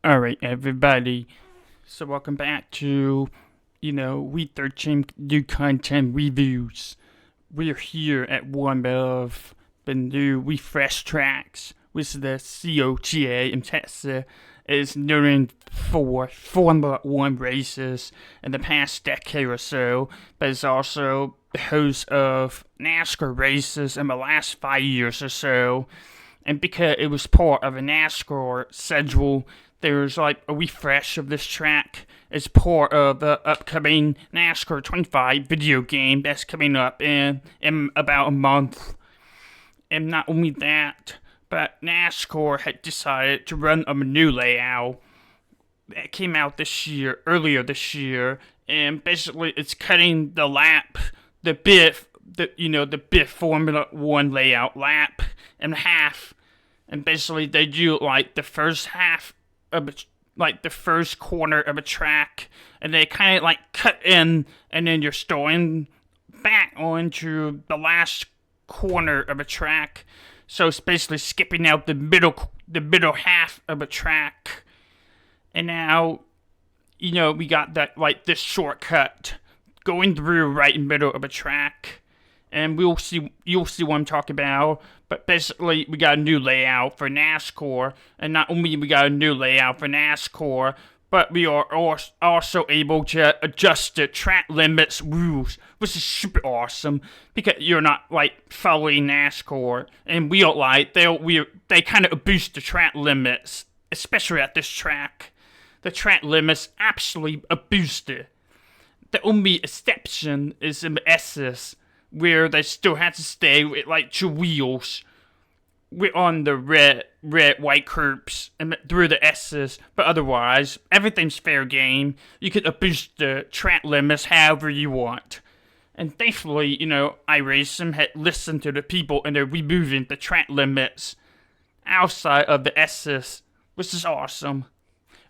Alright, everybody. So, welcome back to, Week 13 new content reviews. We're here at one of the new refresh tracks, which is the COTA in Texas. Is known for Formula 1 races in the past decade or so, but it's also the host of NASCAR races in the last 5 years or so. And because it was part of a NASCAR schedule, there's like a refresh of this track as part of the upcoming NASCAR 25 video game that's coming up in about a month. And not only that, but NASCAR had decided to run a new layout that came out earlier this year, and basically it's cutting the bit Formula 1 layout lap in half. And basically they do like the first half of the first corner of a track, and they kind of like cut in, and then you're starting back onto the last corner of a track. So it's basically skipping out the middle half of a track. And now, we got that this shortcut going through right in the middle of a track. And you'll see what I'm talking about. But basically, we got a new layout for NASCAR. And not only we got a new layout for NASCAR, but we are also able to adjust the track limits rules, which is super awesome, because you're not following NASCAR. And they kind of boost the track limits, especially at this track. The track limits absolutely boosted. The only exception is in the S's, where they still have to stay with two wheels. We're on the red, white curbs and through the S's, but otherwise, everything's fair game. You can boost the track limits however you want. And thankfully, iRacing had listened to the people, and they're removing the track limits outside of the S's, which is awesome.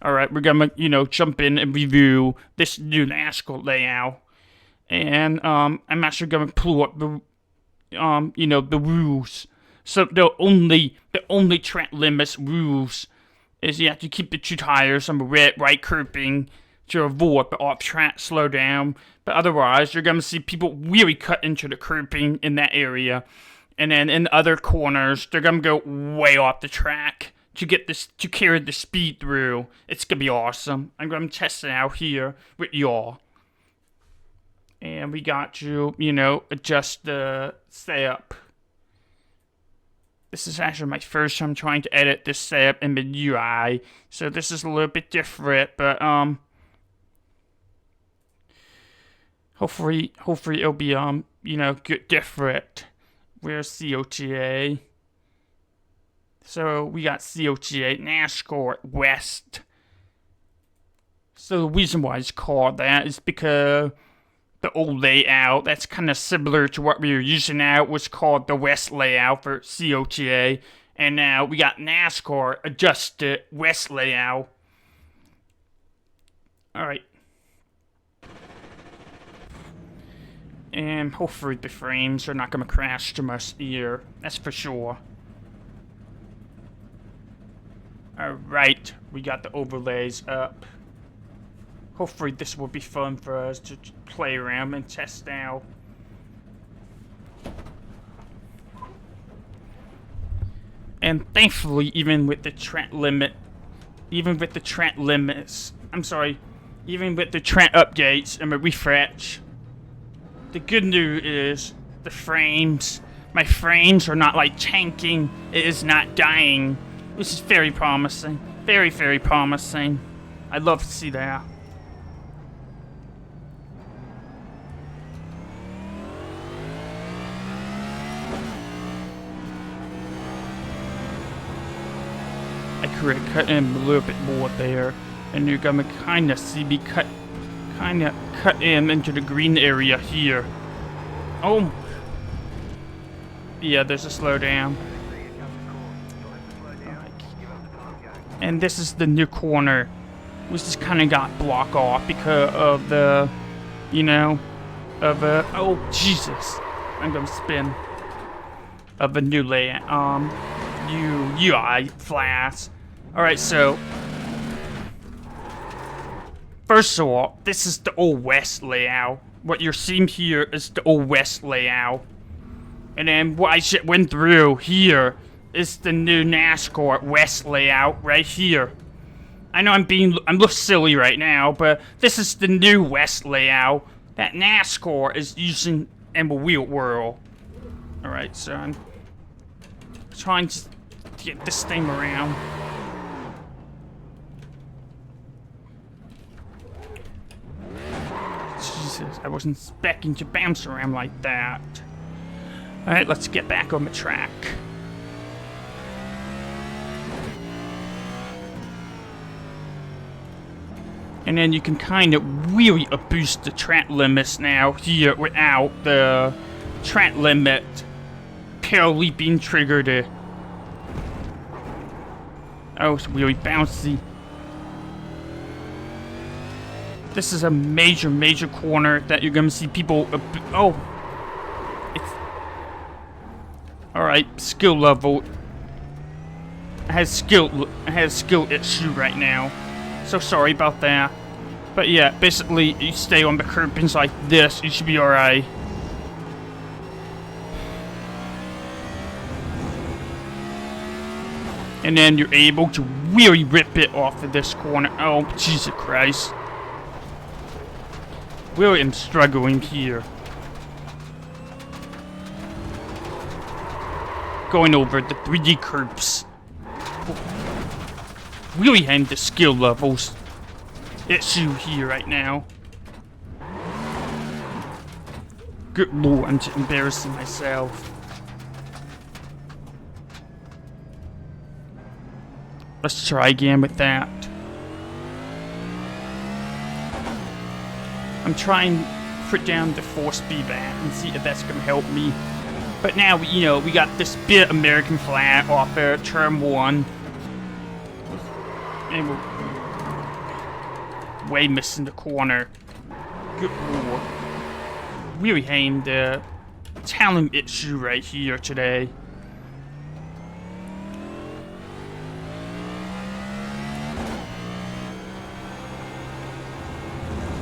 Alright, we're gonna, jump in and review this new NASCAR layout. And I'm actually gonna pull up the rules. So the only track limits rules is you have to keep the two tires on the red right curbing to avoid the off-track slowdown. But otherwise, you're gonna see people really cut into the curbing in that area, and then in the other corners, they're gonna go way off the track to carry the speed through. It's gonna be awesome. I'm gonna test it out here with y'all. And we got to, adjust the setup. This is actually my first time trying to edit this setup in the UI, so this is a little bit different, but hopefully it'll be good different. Where's COTA? So we got COTA NASCAR West. So the reason why it's called that is because the old layout that's kind of similar to what we were using now was called the West layout for COTA, and now we got NASCAR adjusted West layout. Alright. And hopefully the frames are not going to crash too much here, that's for sure. Alright, we got the overlays up. Hopefully this will be fun for us to play around and test out. And thankfully, even with the track updates and the refresh, the good news is my frames are not tanking. It is not dying, which is very promising. Very, very promising. I'd love to see that. I could cut in a little bit more there, and you're gonna kind of see me cut in into the green area here. Oh, yeah, there's a slowdown. And this is the new corner, which just kind of got blocked off because of the, oh Jesus, I'm gonna spin. Of a new layout, UI flash. Alright, so First of all, this is the Old West layout. What you're seeing here is the Old West layout. And then what I went through here is the new NASCAR West layout right here. I know I'm look silly right now, but this is the new West layout that NASCAR is using in the real world. Alright, so I'm trying to get this thing around. Jesus, I wasn't expecting to bounce around like that. Alright, let's get back on the track. And then you can kind of really boost the track limits now here without the track limit parallelly being triggered. Oh, it's really bouncy. This is a major corner that you're gonna see people. Oh, it's all right. Skill level has skill issue right now. So sorry about that. But yeah, basically, you stay on the curbings like this, you should be alright. And then you're able to really rip it off of this corner. Oh, Jesus Christ. Really am struggling here. Going over the 3D curbs. Really having the skill levels issue here right now. Good lord, I'm just embarrassing myself. Let's try again with that. I'm trying to put down the 4-speed back and see if that's gonna help me. But now, you know, we got this bit American flag off there, turn 1. And we're way missing the corner. Good lord. Really having the talent issue right here today.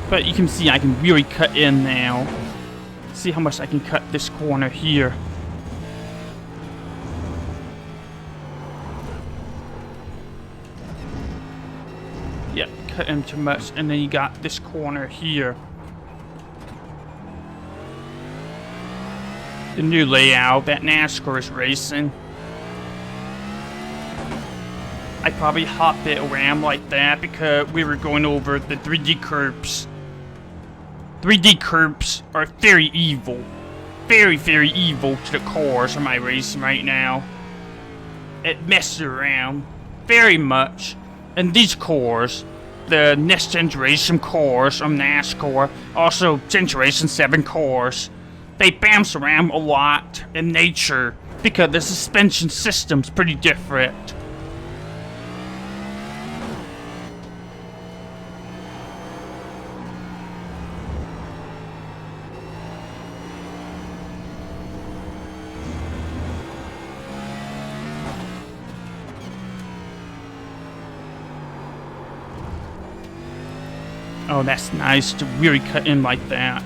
But you can see I can really cut in now. See how much I can cut this corner here. Yep, cut in too much, and then you got this corner here. The new layout that NASCAR is racing. I probably hopped it around like that because we were going over the 3D curbs. 3D curbs are very evil. Very evil to the cars on my racing right now. It messes around very much. And these cars, the next generation cars on NASCAR, also Generation 7 cars, they bounce around a lot in nature because the suspension system's pretty different. Oh, that's nice to really cut in like that.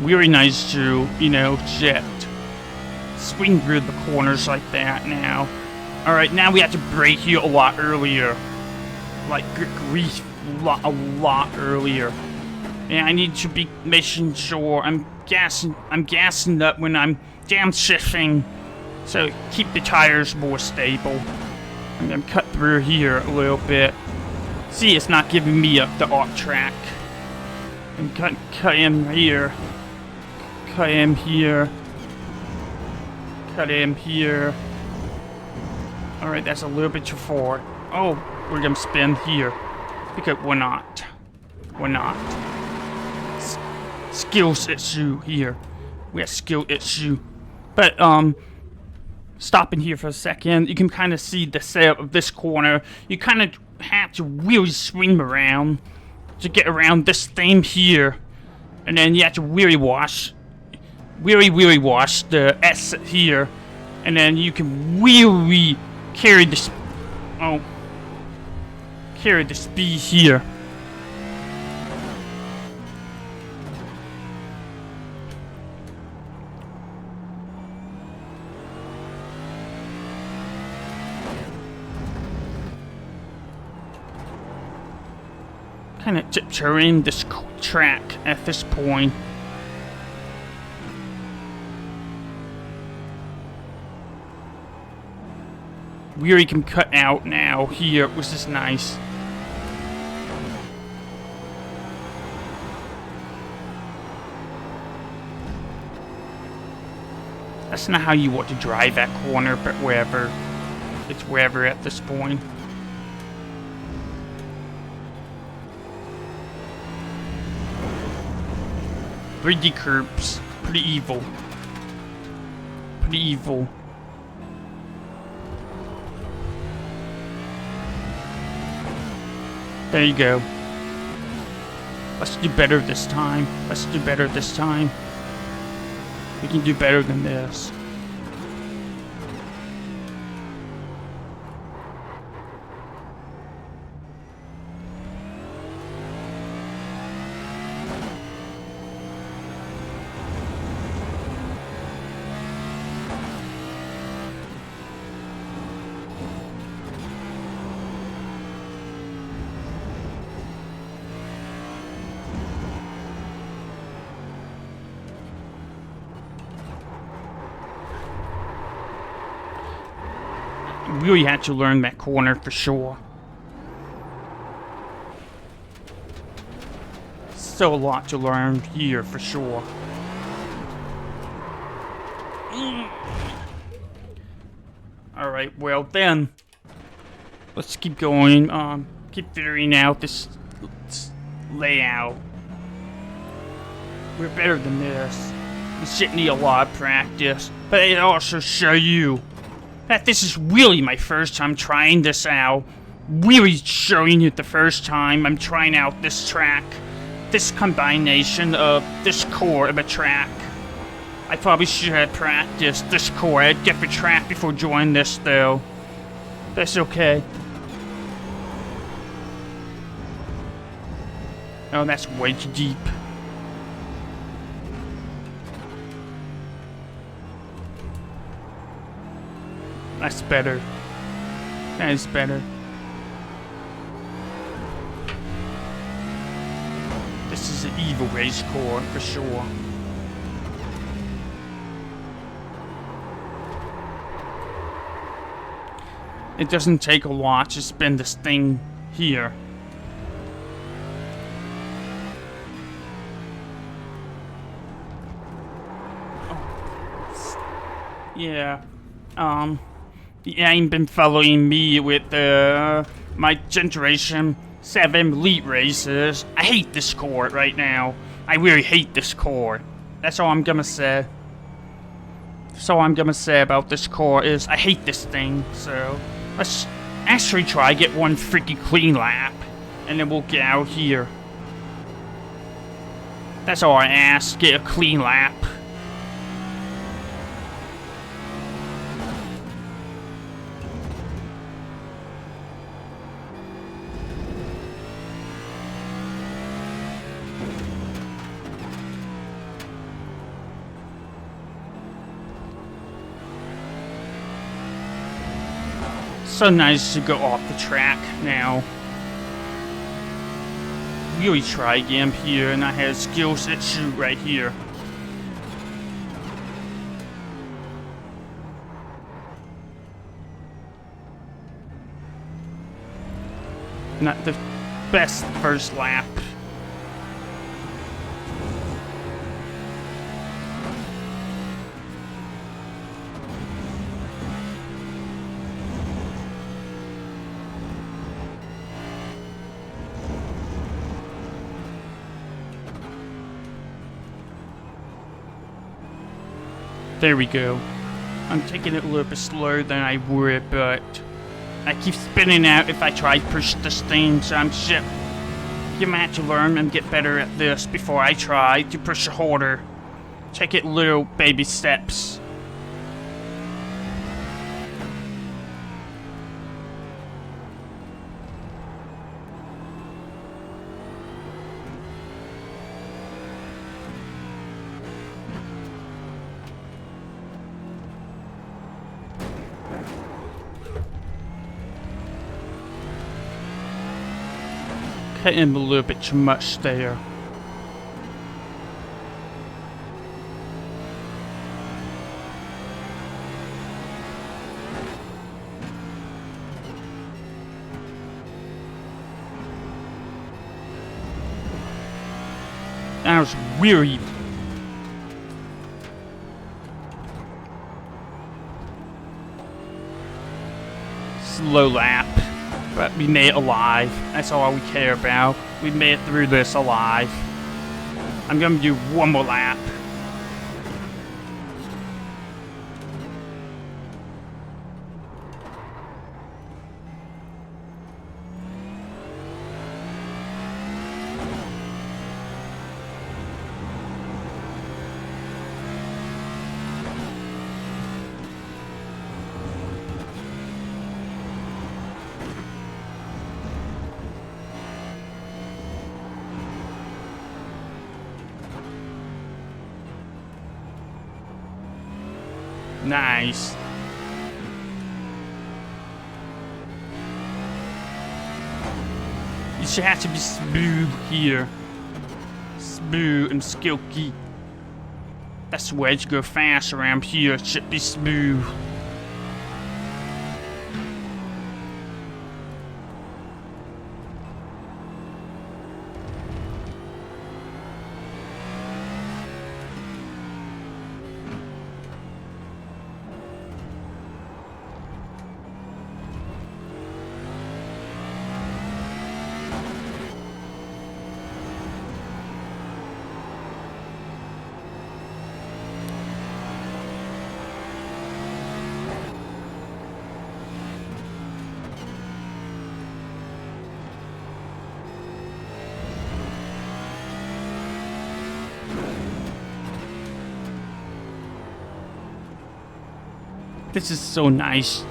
Really nice to, you know, jet. Swing through the corners like that now. Alright, now we have to brake here a lot earlier. Like, good grief, a lot earlier. And I need to be making sure I'm gassing up when I'm downshifting. So keep the tires more stable. I'm gonna cut through here a little bit. See, it's not giving me up the off track. And cut in here. Cut in here. Cut in here. Alright, that's a little bit too far. Oh, we're gonna spin here. Because we're not. We're not. Skills issue here. We have skill issue. But, stopping here for a second, you can kind of see the setup of this corner. You kind of have to really swing around to get around this thing here. And then you have to really wash the exit here. And then you can really carry the oh, carry the speed here. Kind of tiptoeing this track at this point. We already can cut out now here, which is nice. That's not how you want to drive that corner, but wherever. It's wherever at this point. Bridgy curbs. Pretty evil. Pretty evil. There you go. Let's do better this time. Let's do better this time. We can do better than this. Really had to learn that corner for sure. Still a lot to learn here for sure. Alright, well then. Let's keep going. Keep figuring out this layout. We're better than this. We should need a lot of practice. But it also show you that this is really my first time trying this out. Really showing it the first time I'm trying out this track. This combination of this core of a track. I probably should have practiced this core at a different track before joining this though. That's okay. Oh, that's way too deep. That's better. That is better. This is an evil race core for sure. It doesn't take a lot to spin this thing here. Oh. Yeah. You ain't been following me with my Generation 7 Elite races. I hate this core right now. I really hate this core. That's all I'm gonna say. That's all I'm gonna say about this core is I hate this thing. So let's actually try to get one freaking clean lap, and then we'll get out here. That's all I ask. Get a clean lap. So nice to go off the track now. Really try again here, and I had skills that shoot right here. Not the best first lap. There we go. I'm taking it a little bit slower than I would, but I keep spinning out if I try to push this thing, so I'm shit. You might have to learn and get better at this before I try to push it harder. Take it little baby steps. cut him a little bit too much there. That was weary. Slow lap, but we made it alive. That's all we care about. We made it through this alive. I'm gonna do one more lap. Nice. You should have to be smooth here. Smooth and skilky. That's the way to go fast around here. It should be smooth. This is so nice.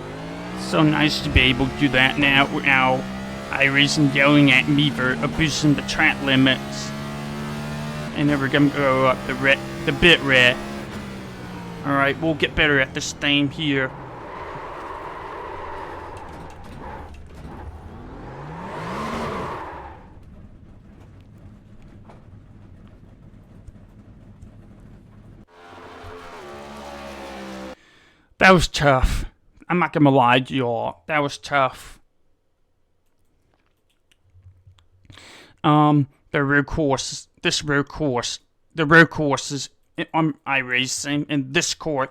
So nice to be able to do that now without iRacing yelling at me for abusing the track limits. And then we're gonna go up the bit rate. Alright, we'll get better at this thing here. That was tough. I'm not gonna lie to y'all. That was tough. The road course, the road courses on iRacing and this course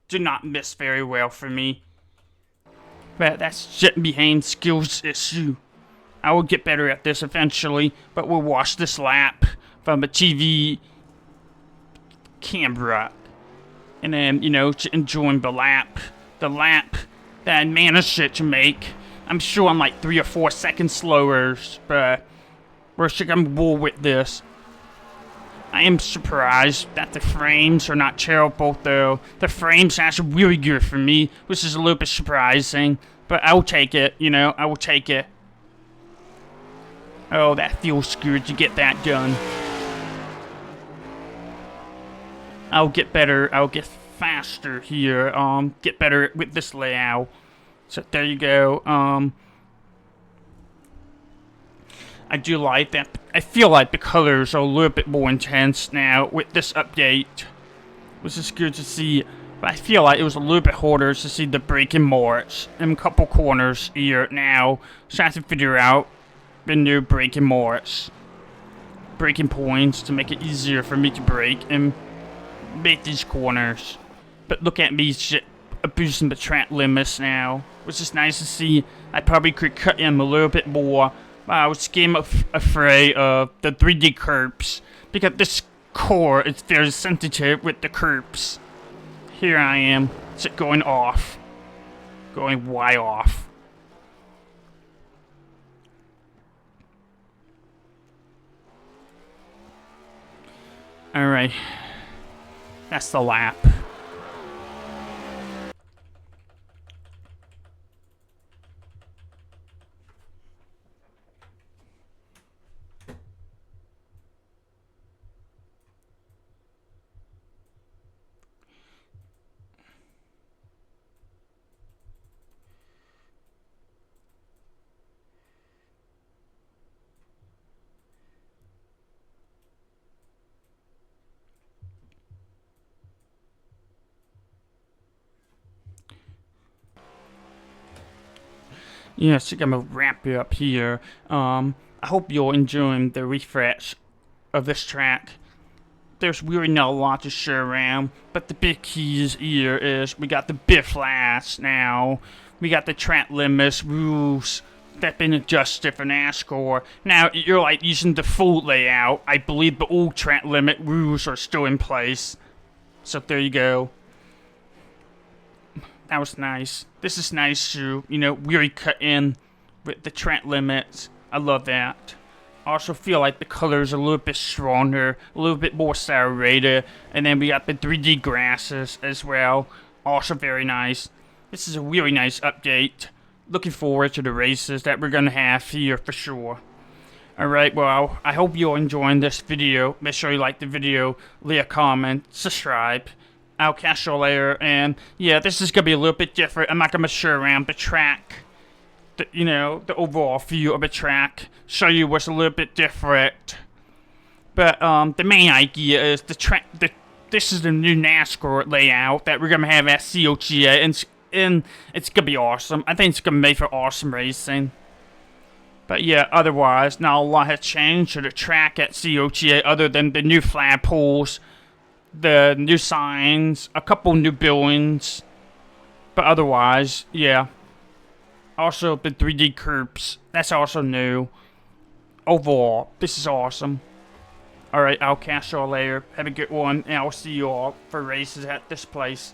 do not miss very well for me. But that's just behind skills issue. I will get better at this eventually, but we'll watch this lap from a TV camera. And then, you know, enjoying the lap that I managed to make. I'm sure I'm like 3 or 4 seconds slower, but we're comfortable with this. I am surprised that the frames are not terrible, though. The frames are actually really good for me, which is a little bit surprising. But I will take it, you know, I will take it. Oh, that feels good to get that done. I'll get better, I'll get faster here, get better with this layout. So there you go, I do like that. I feel like the colors are a little bit more intense now with this update, which is good to see. But I feel like it was a little bit harder to see the braking marks in a couple corners here now. So I have to figure out the new braking marks, braking points to make it easier for me to brake and make these corners. But look at me abusing the track limits now, which is nice to see. I probably could cut him a little bit more, but I was afraid of the 3D curbs because this core is very sensitive with the curbs. Here I am, just going off, going way off. Alright, that's the lap. Yes, I'm gonna wrap it up here. I hope you're enjoying the refresh of this track. There's really not a lot to share around, but the big keys here is we got the bit flash now. We got the track limits rules that been adjusted for NASCAR. Now you're like using the full layout. I believe the old track limit rules are still in place. So there you go. That was nice. This is nice too. Really cut in with the track limits. I love that. I also feel like the colors are a little bit stronger, a little bit more saturated, and then we got the 3D grasses as well. Also very nice. This is a really nice update. Looking forward to the races that we're gonna have here for sure. Alright, well, I hope you're enjoying this video. Make sure you like the video, leave a comment, subscribe. I'll catch you later, and yeah, this is gonna be a little bit different. I'm not gonna show around the track. The overall view of the track, show you what's a little bit different. But the main idea is the track. This is the new NASCAR layout that we're gonna have at COTA, and it's gonna be awesome. I think it's gonna make for awesome racing. But yeah, otherwise, not a lot has changed to the track at COTA other than the new flagpoles, the new signs, a couple new buildings. But otherwise, yeah. Also, the 3D curbs. That's also new. Overall, this is awesome. Alright, I'll catch y'all later. Have a good one, and I'll see you all for races at this place.